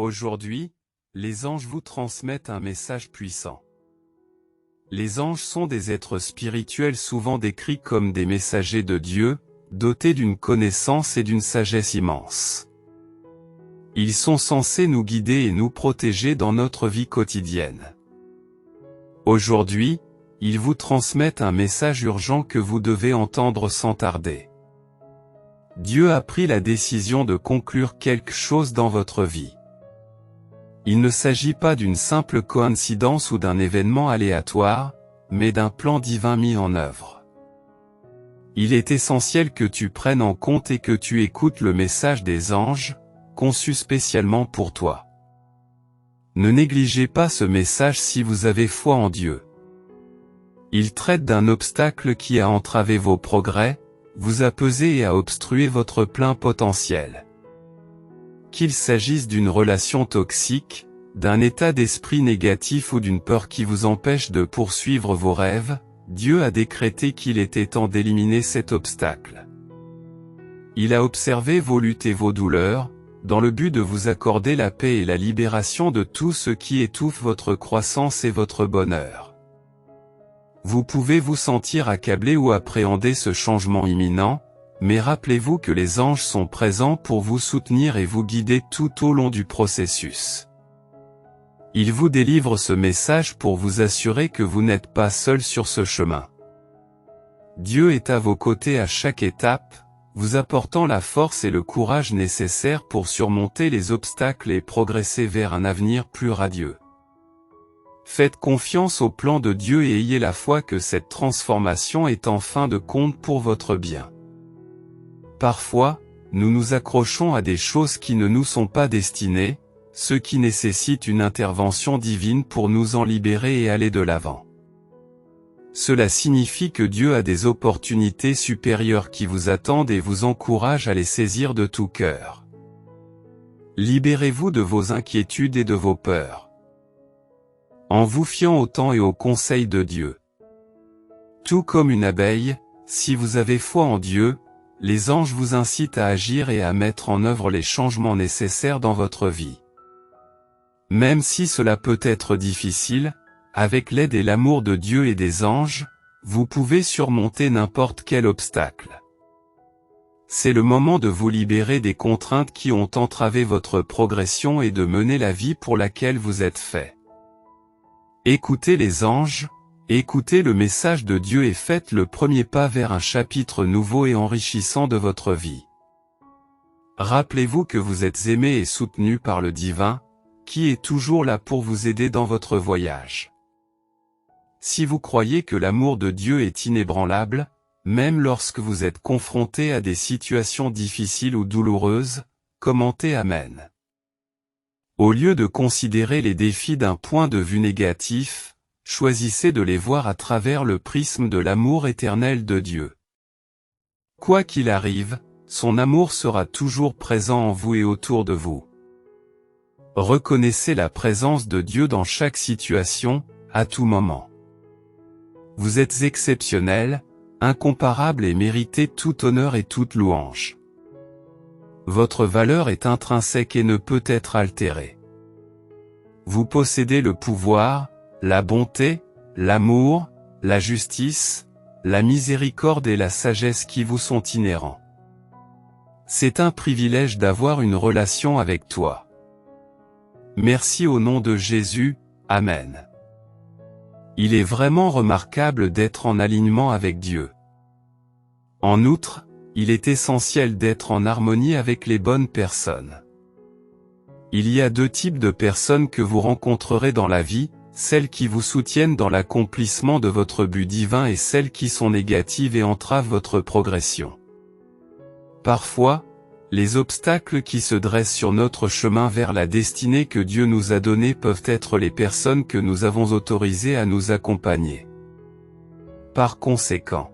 Aujourd'hui, les anges vous transmettent un message puissant. Les anges sont des êtres spirituels souvent décrits comme des messagers de Dieu, dotés d'une connaissance et d'une sagesse immense. Ils sont censés nous guider et nous protéger dans notre vie quotidienne. Aujourd'hui, ils vous transmettent un message urgent que vous devez entendre sans tarder. Dieu a pris la décision de conclure quelque chose dans votre vie. Il ne s'agit pas d'une simple coïncidence ou d'un événement aléatoire, mais d'un plan divin mis en œuvre. Il est essentiel que tu prennes en compte et que tu écoutes le message des anges, conçu spécialement pour toi. Ne négligez pas ce message si vous avez foi en Dieu. Il traite d'un obstacle qui a entravé vos progrès, vous a pesé et a obstrué votre plein potentiel. Qu'il s'agisse d'une relation toxique, d'un état d'esprit négatif ou d'une peur qui vous empêche de poursuivre vos rêves, Dieu a décrété qu'il était temps d'éliminer cet obstacle. Il a observé vos luttes et vos douleurs, dans le but de vous accorder la paix et la libération de tout ce qui étouffe votre croissance et votre bonheur. Vous pouvez vous sentir accablé ou appréhender ce changement imminent, mais rappelez-vous que les anges sont présents pour vous soutenir et vous guider tout au long du processus. Ils vous délivrent ce message pour vous assurer que vous n'êtes pas seul sur ce chemin. Dieu est à vos côtés à chaque étape, vous apportant la force et le courage nécessaires pour surmonter les obstacles et progresser vers un avenir plus radieux. Faites confiance au plan de Dieu et ayez la foi que cette transformation est en fin de compte pour votre bien. Parfois, nous nous accrochons à des choses qui ne nous sont pas destinées, ce qui nécessite une intervention divine pour nous en libérer et aller de l'avant. Cela signifie que Dieu a des opportunités supérieures qui vous attendent et vous encourage à les saisir de tout cœur. Libérez-vous de vos inquiétudes et de vos peurs, en vous fiant au temps et aux conseils de Dieu. Tout comme une abeille, si vous avez foi en Dieu, les anges vous incitent à agir et à mettre en œuvre les changements nécessaires dans votre vie. Même si cela peut être difficile, avec l'aide et l'amour de Dieu et des anges, vous pouvez surmonter n'importe quel obstacle. C'est le moment de vous libérer des contraintes qui ont entravé votre progression et de mener la vie pour laquelle vous êtes fait. Écoutez les anges, écoutez le message de Dieu et faites le premier pas vers un chapitre nouveau et enrichissant de votre vie. Rappelez-vous que vous êtes aimé et soutenu par le divin, qui est toujours là pour vous aider dans votre voyage. Si vous croyez que l'amour de Dieu est inébranlable, même lorsque vous êtes confronté à des situations difficiles ou douloureuses, commentez Amen. Au lieu de considérer les défis d'un point de vue négatif, choisissez de les voir à travers le prisme de l'amour éternel de Dieu. Quoi qu'il arrive, son amour sera toujours présent en vous et autour de vous. Reconnaissez la présence de Dieu dans chaque situation, à tout moment. Vous êtes exceptionnel, incomparable et méritez tout honneur et toute louange. Votre valeur est intrinsèque et ne peut être altérée. Vous possédez le pouvoir, la bonté, l'amour, la justice, la miséricorde et la sagesse qui vous sont inhérents. C'est un privilège d'avoir une relation avec toi. Merci au nom de Jésus, Amen. Il est vraiment remarquable d'être en alignement avec Dieu. En outre, il est essentiel d'être en harmonie avec les bonnes personnes. Il y a deux types de personnes que vous rencontrerez dans la vie, celles qui vous soutiennent dans l'accomplissement de votre but divin et celles qui sont négatives et entravent votre progression. Parfois, les obstacles qui se dressent sur notre chemin vers la destinée que Dieu nous a donnée peuvent être les personnes que nous avons autorisées à nous accompagner. Par conséquent,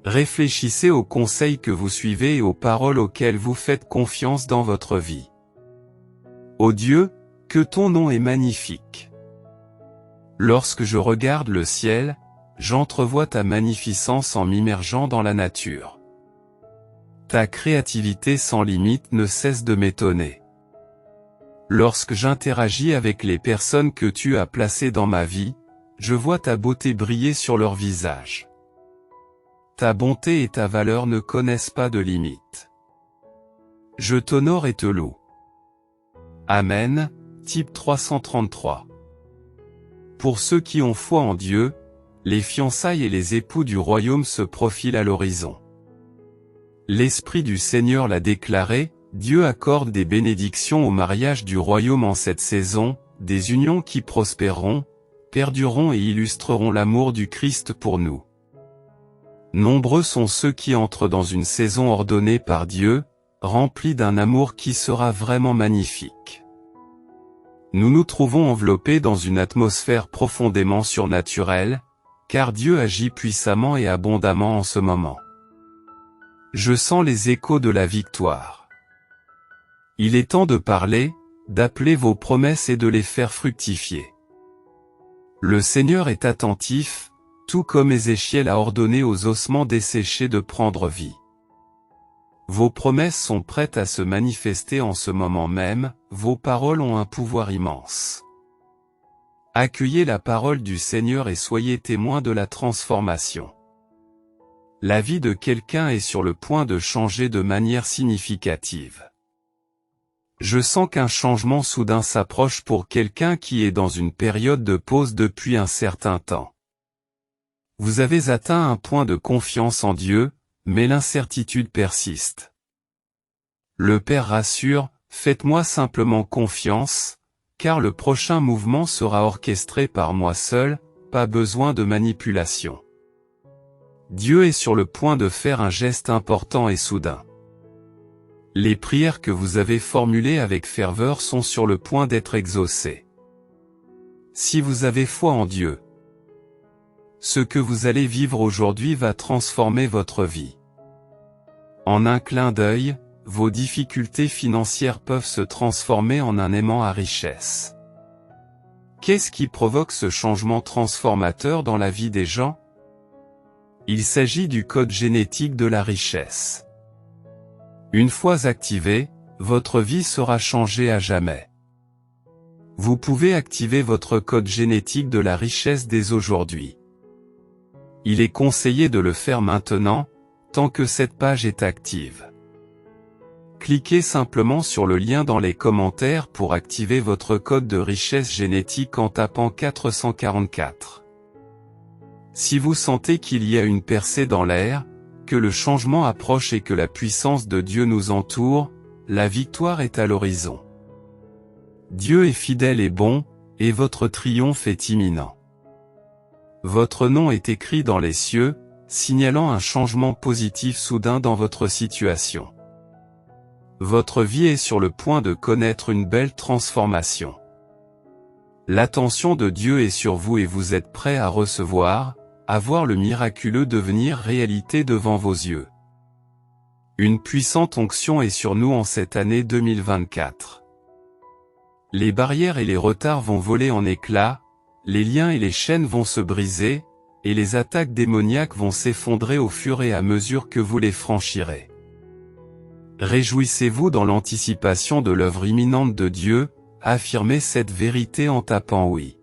réfléchissez aux conseils que vous suivez et aux paroles auxquelles vous faites confiance dans votre vie. Ô Dieu, que ton nom est magnifique. Lorsque je regarde le ciel, j'entrevois ta magnificence en m'immergeant dans la nature. Ta créativité sans limite ne cesse de m'étonner. Lorsque j'interagis avec les personnes que tu as placées dans ma vie, je vois ta beauté briller sur leur visage. Ta bonté et ta valeur ne connaissent pas de limites. Je t'honore et te loue. Amen, type 333. Pour ceux qui ont foi en Dieu, les fiançailles et les époux du royaume se profilent à l'horizon. L'Esprit du Seigneur l'a déclaré, Dieu accorde des bénédictions au mariage du royaume en cette saison, des unions qui prospéreront, perdureront et illustreront l'amour du Christ pour nous. Nombreux sont ceux qui entrent dans une saison ordonnée par Dieu, remplie d'un amour qui sera vraiment magnifique. Nous nous trouvons enveloppés dans une atmosphère profondément surnaturelle, car Dieu agit puissamment et abondamment en ce moment. Je sens les échos de la victoire. Il est temps de parler, d'appeler vos promesses et de les faire fructifier. Le Seigneur est attentif, tout comme Ézéchiel a ordonné aux ossements desséchés de prendre vie. Vos promesses sont prêtes à se manifester en ce moment même, vos paroles ont un pouvoir immense. Accueillez la parole du Seigneur et soyez témoins de la transformation. La vie de quelqu'un est sur le point de changer de manière significative. Je sens qu'un changement soudain s'approche pour quelqu'un qui est dans une période de pause depuis un certain temps. Vous avez atteint un point de confiance en Dieu, mais l'incertitude persiste. Le Père rassure, faites-moi simplement confiance, car le prochain mouvement sera orchestré par moi seul, pas besoin de manipulation. Dieu est sur le point de faire un geste important et soudain. Les prières que vous avez formulées avec ferveur sont sur le point d'être exaucées. Si vous avez foi en Dieu, ce que vous allez vivre aujourd'hui va transformer votre vie. En un clin d'œil, vos difficultés financières peuvent se transformer en un aimant à richesse. Qu'est-ce qui provoque ce changement transformateur dans la vie des gens? Il s'agit du code génétique de la richesse. Une fois activé, votre vie sera changée à jamais. Vous pouvez activer votre code génétique de la richesse dès aujourd'hui. Il est conseillé de le faire maintenant, tant que cette page est active. Cliquez simplement sur le lien dans les commentaires pour activer votre code de richesse génétique en tapant 444. Si vous sentez qu'il y a une percée dans l'air, que le changement approche et que la puissance de Dieu nous entoure, la victoire est à l'horizon. Dieu est fidèle et bon, et votre triomphe est imminent. Votre nom est écrit dans les cieux, signalant un changement positif soudain dans votre situation. Votre vie est sur le point de connaître une belle transformation. L'attention de Dieu est sur vous et vous êtes prêt à recevoir, à voir le miraculeux devenir réalité devant vos yeux. Une puissante onction est sur nous en cette année 2024. Les barrières et les retards vont voler en éclats, les liens et les chaînes vont se briser, et les attaques démoniaques vont s'effondrer au fur et à mesure que vous les franchirez. Réjouissez-vous dans l'anticipation de l'œuvre imminente de Dieu, affirmez cette vérité en tapant oui.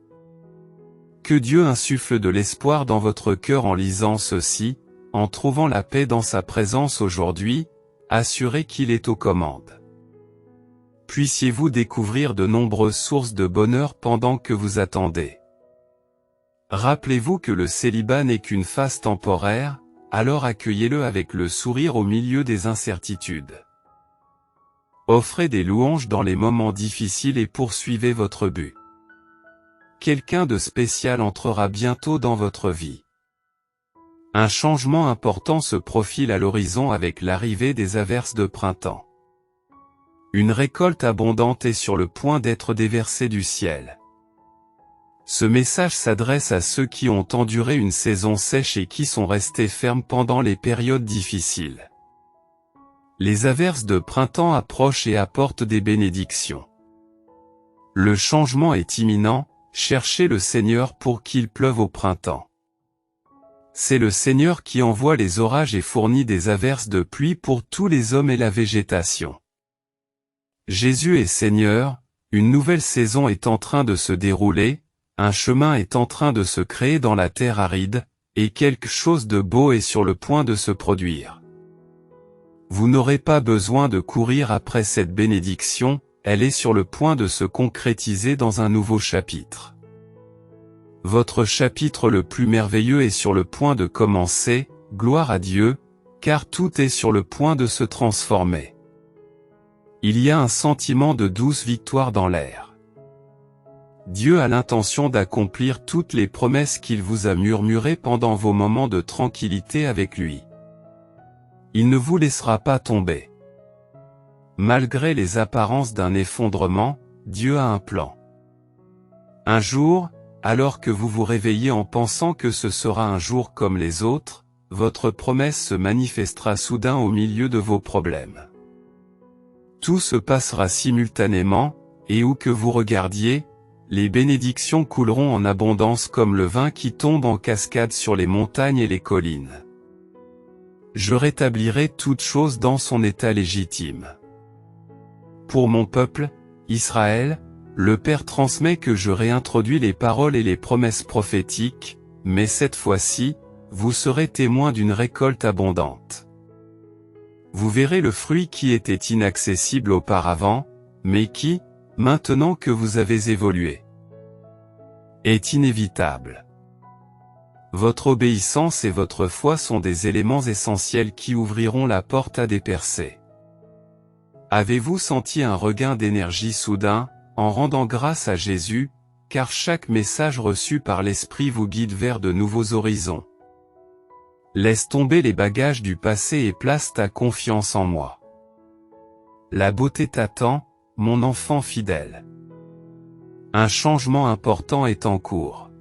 Que Dieu insuffle de l'espoir dans votre cœur en lisant ceci, en trouvant la paix dans sa présence aujourd'hui, assurez qu'il est aux commandes. Puissiez-vous découvrir de nombreuses sources de bonheur pendant que vous attendez. Rappelez-vous que le célibat n'est qu'une phase temporaire, alors accueillez-le avec le sourire au milieu des incertitudes. Offrez des louanges dans les moments difficiles et poursuivez votre but. Quelqu'un de spécial entrera bientôt dans votre vie. Un changement important se profile à l'horizon avec l'arrivée des averses de printemps. Une récolte abondante est sur le point d'être déversée du ciel. Ce message s'adresse à ceux qui ont enduré une saison sèche et qui sont restés fermes pendant les périodes difficiles. Les averses de printemps approchent et apportent des bénédictions. Le changement est imminent, cherchez le Seigneur pour qu'il pleuve au printemps. C'est le Seigneur qui envoie les orages et fournit des averses de pluie pour tous les hommes et la végétation. Jésus est Seigneur, Une nouvelle saison est en train de se dérouler, un chemin est en train de se créer dans la terre aride, et quelque chose de beau est sur le point de se produire. Vous n'aurez pas besoin de courir après cette bénédiction, elle est sur le point de se concrétiser dans un nouveau chapitre. Votre chapitre le plus merveilleux est sur le point de commencer, gloire à Dieu, car tout est sur le point de se transformer. Il y a un sentiment de douce victoire dans l'air. Dieu a l'intention d'accomplir toutes les promesses qu'il vous a murmurées pendant vos moments de tranquillité avec lui. Il ne vous laissera pas tomber. Malgré les apparences d'un effondrement, Dieu a un plan. Un jour, alors que vous vous réveillez en pensant que ce sera un jour comme les autres, votre promesse se manifestera soudain au milieu de vos problèmes. Tout se passera simultanément, et où que vous regardiez, les bénédictions couleront en abondance comme le vin qui tombe en cascade sur les montagnes et les collines. Je rétablirai toute chose dans son état légitime. Pour mon peuple, Israël, le Père transmet que je réintroduis les paroles et les promesses prophétiques, mais cette fois-ci, vous serez témoin d'une récolte abondante. Vous verrez le fruit qui était inaccessible auparavant, mais qui, maintenant que vous avez évolué, est inévitable. Votre obéissance et votre foi sont des éléments essentiels qui ouvriront la porte à des percées. Avez-vous senti un regain d'énergie soudain, en rendant grâce à Jésus, car chaque message reçu par l'Esprit vous guide vers de nouveaux horizons? Laisse tomber les bagages du passé et place ta confiance en moi. La beauté t'attend, mon enfant fidèle. Un changement important est en cours.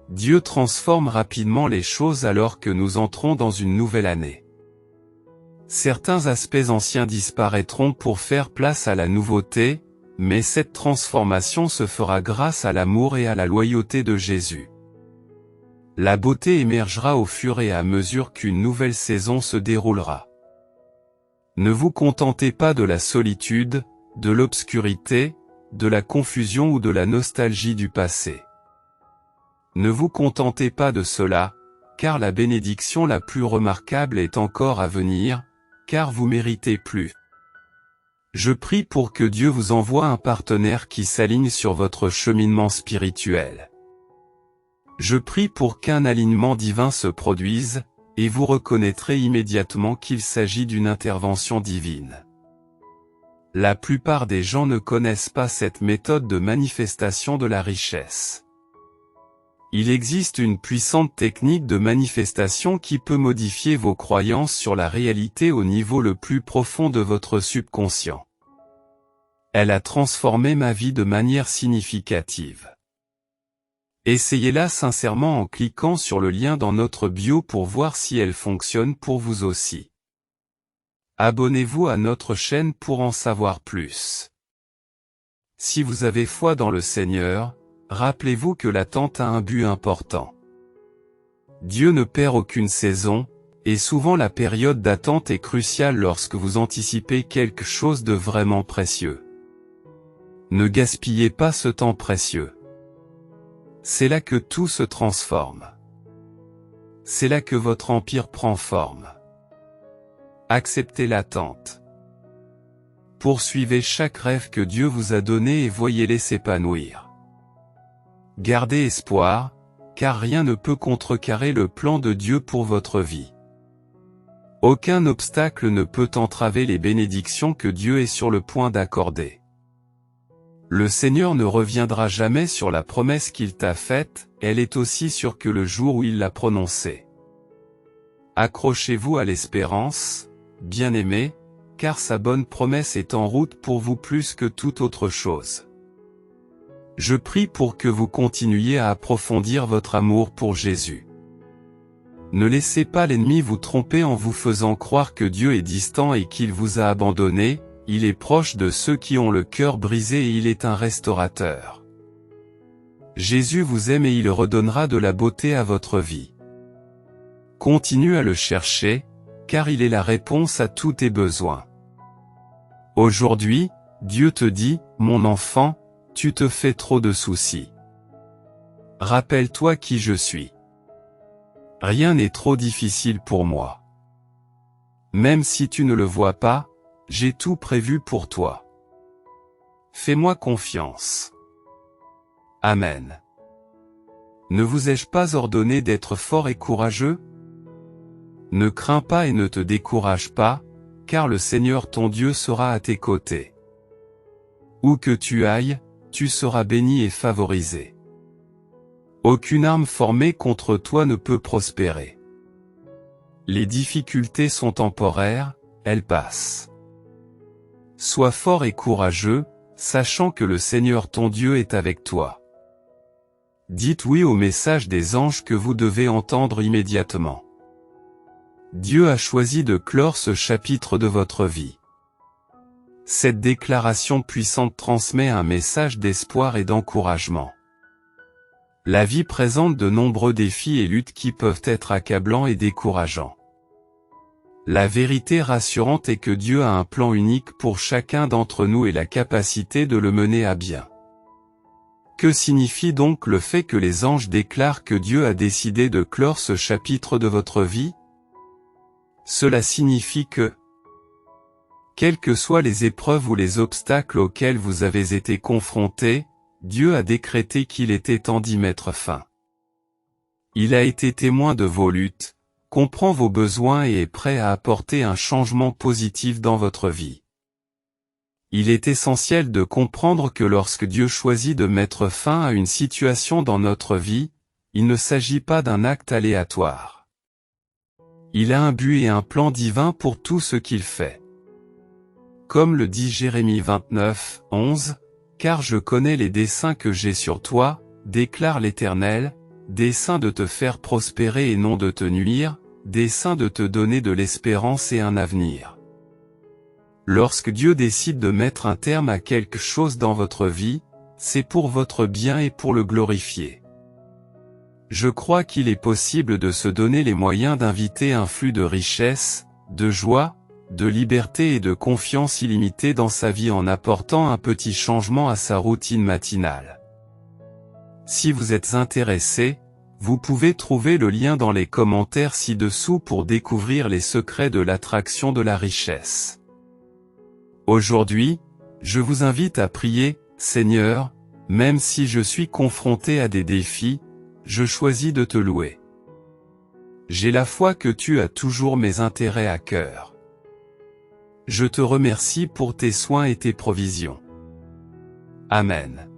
Dieu transforme rapidement les choses alors que nous entrons dans une nouvelle année. Certains aspects anciens disparaîtront pour faire place à la nouveauté, mais cette transformation se fera grâce à l'amour et à la loyauté de Jésus. La beauté émergera au fur et à mesure qu'une nouvelle saison se déroulera. Ne vous contentez pas de la solitude, de l'obscurité, de la confusion ou de la nostalgie du passé. Ne vous contentez pas de cela, car la bénédiction la plus remarquable est encore à venir, car vous méritez plus. Je prie pour que Dieu vous envoie un partenaire qui s'aligne sur votre cheminement spirituel. Je prie pour qu'un alignement divin se produise, et vous reconnaîtrez immédiatement qu'il s'agit d'une intervention divine. La plupart des gens ne connaissent pas cette méthode de manifestation de la richesse. Il existe une puissante technique de manifestation qui peut modifier vos croyances sur la réalité au niveau le plus profond de votre subconscient. Elle a transformé ma vie de manière significative. Essayez-la sincèrement en cliquant sur le lien dans notre bio pour voir si elle fonctionne pour vous aussi. Abonnez-vous à notre chaîne pour en savoir plus. Si vous avez foi dans le Seigneur, rappelez-vous que l'attente a un but important. Dieu ne perd aucune saison, et souvent la période d'attente est cruciale lorsque vous anticipez quelque chose de vraiment précieux. Ne gaspillez pas ce temps précieux. C'est là que tout se transforme. C'est là que votre empire prend forme. Acceptez l'attente. Poursuivez chaque rêve que Dieu vous a donné et voyez-les s'épanouir. Gardez espoir, car rien ne peut contrecarrer le plan de Dieu pour votre vie. Aucun obstacle ne peut entraver les bénédictions que Dieu est sur le point d'accorder. Le Seigneur ne reviendra jamais sur la promesse qu'il t'a faite, elle est aussi sûre que le jour où il l'a prononcée. Accrochez-vous à l'espérance, bien-aimés, car sa bonne promesse est en route pour vous plus que toute autre chose. Je prie pour que vous continuiez à approfondir votre amour pour Jésus. Ne laissez pas l'ennemi vous tromper en vous faisant croire que Dieu est distant et qu'il vous a abandonné. Il est proche de ceux qui ont le cœur brisé et il est un restaurateur. Jésus vous aime et il redonnera de la beauté à votre vie. Continue à le chercher, car il est la réponse à tous tes besoins. Aujourd'hui, Dieu te dit, mon enfant, tu te fais trop de soucis. Rappelle-toi qui je suis. Rien n'est trop difficile pour moi. Même si tu ne le vois pas, j'ai tout prévu pour toi. Fais-moi confiance. Amen. Ne vous ai-je pas ordonné d'être fort et courageux? Ne crains pas et ne te décourage pas, car le Seigneur ton Dieu sera à tes côtés. Où que tu ailles, tu seras béni et favorisé. Aucune arme formée contre toi ne peut prospérer. Les difficultés sont temporaires, elles passent. Sois fort et courageux, sachant que le Seigneur ton Dieu est avec toi. Dites oui au message des anges que vous devez entendre immédiatement. Dieu a choisi de clore ce chapitre de votre vie. Cette déclaration puissante transmet un message d'espoir et d'encouragement. La vie présente de nombreux défis et luttes qui peuvent être accablants et décourageants. La vérité rassurante est que Dieu a un plan unique pour chacun d'entre nous et la capacité de le mener à bien. Que signifie donc le fait que les anges déclarent que Dieu a décidé de clore ce chapitre de votre vie? Cela signifie que, quelles que soient les épreuves ou les obstacles auxquels vous avez été confrontés, Dieu a décrété qu'il était temps d'y mettre fin. Il a été témoin de vos luttes, comprend vos besoins et est prêt à apporter un changement positif dans votre vie. Il est essentiel de comprendre que lorsque Dieu choisit de mettre fin à une situation dans notre vie, il ne s'agit pas d'un acte aléatoire. Il a un but et un plan divin pour tout ce qu'il fait. Comme le dit Jérémie 29, 11, « Car je connais les desseins que j'ai sur toi, déclare l'Éternel, desseins de te faire prospérer et non de te nuire, desseins de te donner de l'espérance et un avenir. » Lorsque Dieu décide de mettre un terme à quelque chose dans votre vie, c'est pour votre bien et pour le glorifier. Je crois qu'il est possible de se donner les moyens d'inviter un flux de richesse, de joie, de liberté et de confiance illimitée dans sa vie en apportant un petit changement à sa routine matinale. Si vous êtes intéressé, vous pouvez trouver le lien dans les commentaires ci-dessous pour découvrir les secrets de l'attraction de la richesse. Aujourd'hui, je vous invite à prier, « Seigneur, même si je suis confronté à des défis, je choisis de te louer. J'ai la foi que tu as toujours mes intérêts à cœur. Je te remercie pour tes soins et tes provisions. Amen. »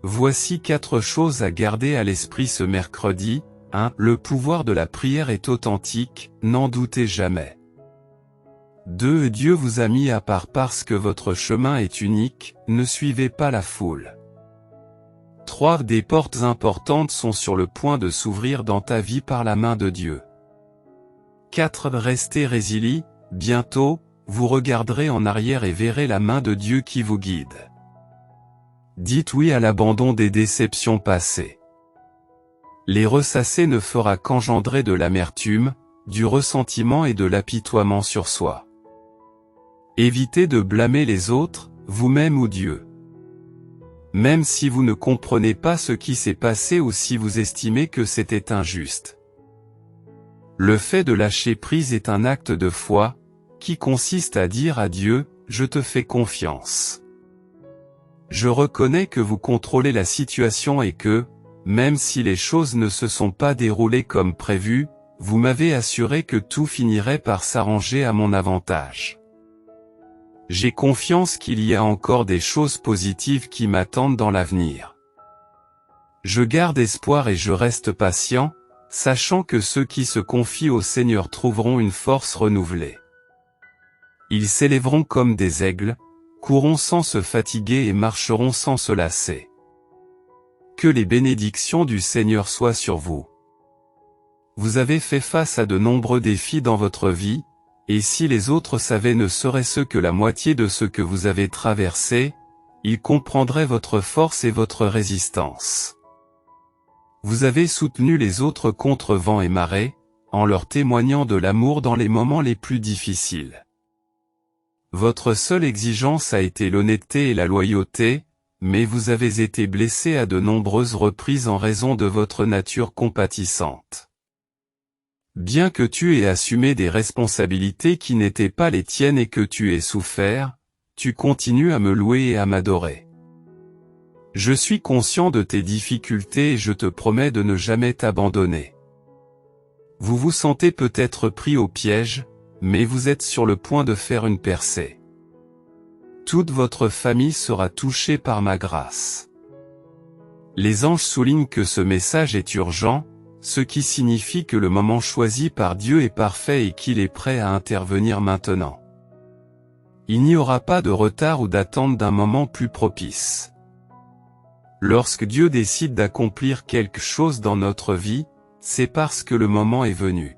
Voici 4 choses à garder à l'esprit ce mercredi. 1. Le pouvoir de la prière est authentique, n'en doutez jamais. 2. Dieu vous a mis à part parce que votre chemin est unique, ne suivez pas la foule. 3. Des portes importantes sont sur le point de s'ouvrir dans ta vie par la main de Dieu. 4. Restez résilient, bientôt, vous regarderez en arrière et verrez la main de Dieu qui vous guide. Dites oui à l'abandon des déceptions passées. Les ressasser ne fera qu'engendrer de l'amertume, du ressentiment et de l'apitoiement sur soi. Évitez de blâmer les autres, vous-même ou Dieu. Même si vous ne comprenez pas ce qui s'est passé ou si vous estimez que c'était injuste. Le fait de lâcher prise est un acte de foi, qui consiste à dire à Dieu, « Je te fais confiance. Je reconnais que vous contrôlez la situation et que, même si les choses ne se sont pas déroulées comme prévu, vous m'avez assuré que tout finirait par s'arranger à mon avantage. J'ai confiance qu'il y a encore des choses positives qui m'attendent dans l'avenir. Je garde espoir et je reste patient, sachant que ceux qui se confient au Seigneur trouveront une force renouvelée. Ils s'élèveront comme des aigles, courront sans se fatiguer et marcheront sans se lasser. Que les bénédictions du Seigneur soient sur vous. Vous avez fait face à de nombreux défis dans votre vie, et si les autres savaient ne serait-ce que la moitié de ce que vous avez traversé, ils comprendraient votre force et votre résistance. Vous avez soutenu les autres contre vent et marée, en leur témoignant de l'amour dans les moments les plus difficiles. Votre seule exigence a été l'honnêteté et la loyauté, mais vous avez été blessé à de nombreuses reprises en raison de votre nature compatissante. Bien que tu aies assumé des responsabilités qui n'étaient pas les tiennes et que tu aies souffert, tu continues à me louer et à m'adorer. Je suis conscient de tes difficultés et je te promets de ne jamais t'abandonner. Vous vous sentez peut-être pris au piège, mais vous êtes sur le point de faire une percée. Toute votre famille sera touchée par ma grâce. Les anges soulignent que ce message est urgent, ce qui signifie que le moment choisi par Dieu est parfait et qu'il est prêt à intervenir maintenant. Il n'y aura pas de retard ou d'attente d'un moment plus propice. Lorsque Dieu décide d'accomplir quelque chose dans notre vie, c'est parce que le moment est venu.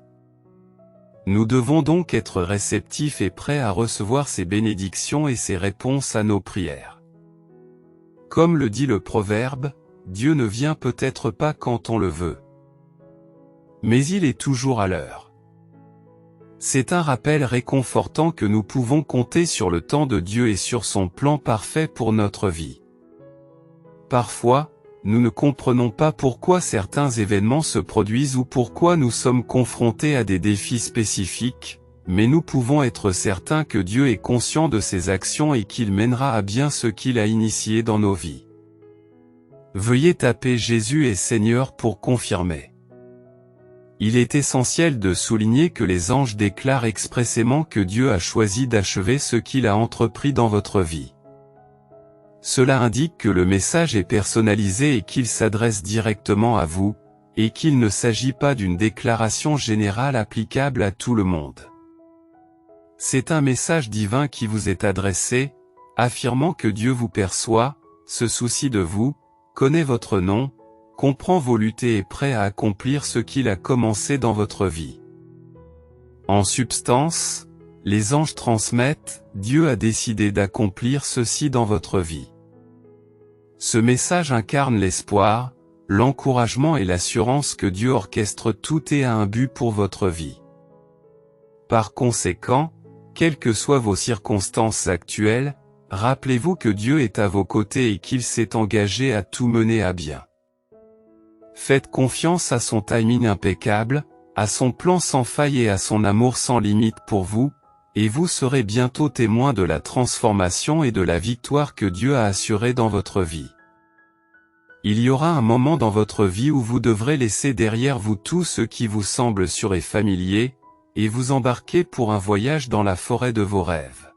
Nous devons donc être réceptifs et prêts à recevoir ses bénédictions et ses réponses à nos prières. Comme le dit le proverbe, Dieu ne vient peut-être pas quand on le veut, mais il est toujours à l'heure. C'est un rappel réconfortant que nous pouvons compter sur le temps de Dieu et sur son plan parfait pour notre vie. Parfois, nous ne comprenons pas pourquoi certains événements se produisent ou pourquoi nous sommes confrontés à des défis spécifiques, mais nous pouvons être certains que Dieu est conscient de ses actions et qu'il mènera à bien ce qu'il a initié dans nos vies. Veuillez taper Jésus est Seigneur pour confirmer. Il est essentiel de souligner que les anges déclarent expressément que Dieu a choisi d'achever ce qu'il a entrepris dans votre vie. Cela indique que le message est personnalisé et qu'il s'adresse directement à vous, et qu'il ne s'agit pas d'une déclaration générale applicable à tout le monde. C'est un message divin qui vous est adressé, affirmant que Dieu vous perçoit, se soucie de vous, connaît votre nom, comprend vos luttes et est prêt à accomplir ce qu'il a commencé dans votre vie. En substance, les anges transmettent, Dieu a décidé d'accomplir ceci dans votre vie. Ce message incarne l'espoir, l'encouragement et l'assurance que Dieu orchestre tout et a un but pour votre vie. Par conséquent, quelles que soient vos circonstances actuelles, rappelez-vous que Dieu est à vos côtés et qu'il s'est engagé à tout mener à bien. Faites confiance à son timing impeccable, à son plan sans faille et à son amour sans limite pour vous, et vous serez bientôt témoin de la transformation et de la victoire que Dieu a assurée dans votre vie. Il y aura un moment dans votre vie où vous devrez laisser derrière vous tout ce qui vous semble sûr et familier, et vous embarquer pour un voyage dans la forêt de vos rêves.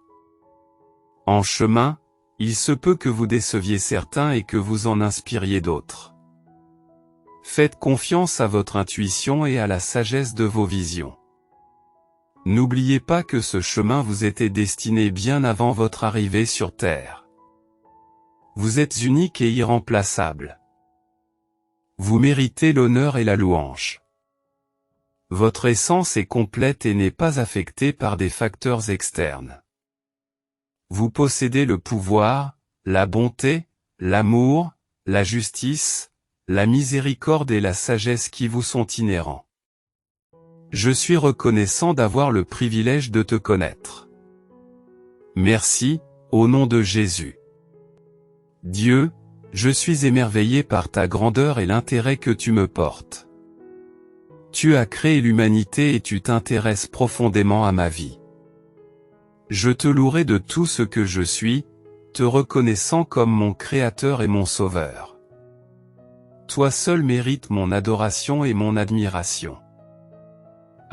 En chemin, il se peut que vous déceviez certains et que vous en inspiriez d'autres. Faites confiance à votre intuition et à la sagesse de vos visions. N'oubliez pas que ce chemin vous était destiné bien avant votre arrivée sur Terre. Vous êtes unique et irremplaçable. Vous méritez l'honneur et la louange. Votre essence est complète et n'est pas affectée par des facteurs externes. Vous possédez le pouvoir, la bonté, l'amour, la justice, la miséricorde et la sagesse qui vous sont inhérents. Je suis reconnaissant d'avoir le privilège de te connaître. Merci, au nom de Jésus. Dieu, je suis émerveillé par ta grandeur et l'intérêt que tu me portes. Tu as créé l'humanité et tu t'intéresses profondément à ma vie. Je te louerai de tout ce que je suis, te reconnaissant comme mon Créateur et mon Sauveur. Toi seul mérites mon adoration et mon admiration.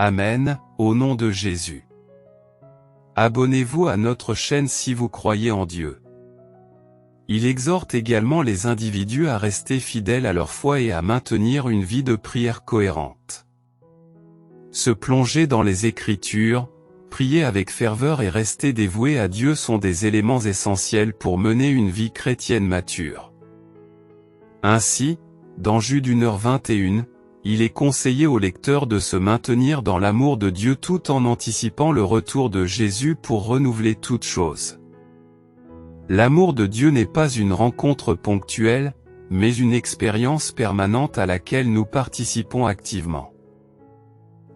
Amen, au nom de Jésus. Abonnez-vous à notre chaîne si vous croyez en Dieu. Il exhorte également les individus à rester fidèles à leur foi et à maintenir une vie de prière cohérente. Se plonger dans les Écritures, prier avec ferveur et rester dévoué à Dieu sont des éléments essentiels pour mener une vie chrétienne mature. Ainsi, dans Jude 1h21, il est conseillé au lecteur de se maintenir dans l'amour de Dieu tout en anticipant le retour de Jésus pour renouveler toutes choses. L'amour de Dieu n'est pas une rencontre ponctuelle, mais une expérience permanente à laquelle nous participons activement.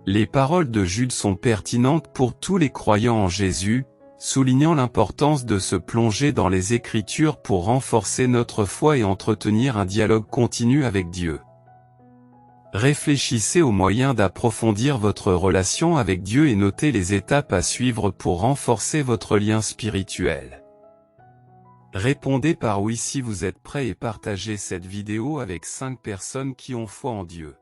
Les paroles de Jude sont pertinentes pour tous les croyants en Jésus, soulignant l'importance de se plonger dans les Écritures pour renforcer notre foi et entretenir un dialogue continu avec Dieu. Réfléchissez aux moyens d'approfondir votre relation avec Dieu et notez les étapes à suivre pour renforcer votre lien spirituel. Répondez par oui si vous êtes prêt et partagez cette vidéo avec 5 personnes qui ont foi en Dieu.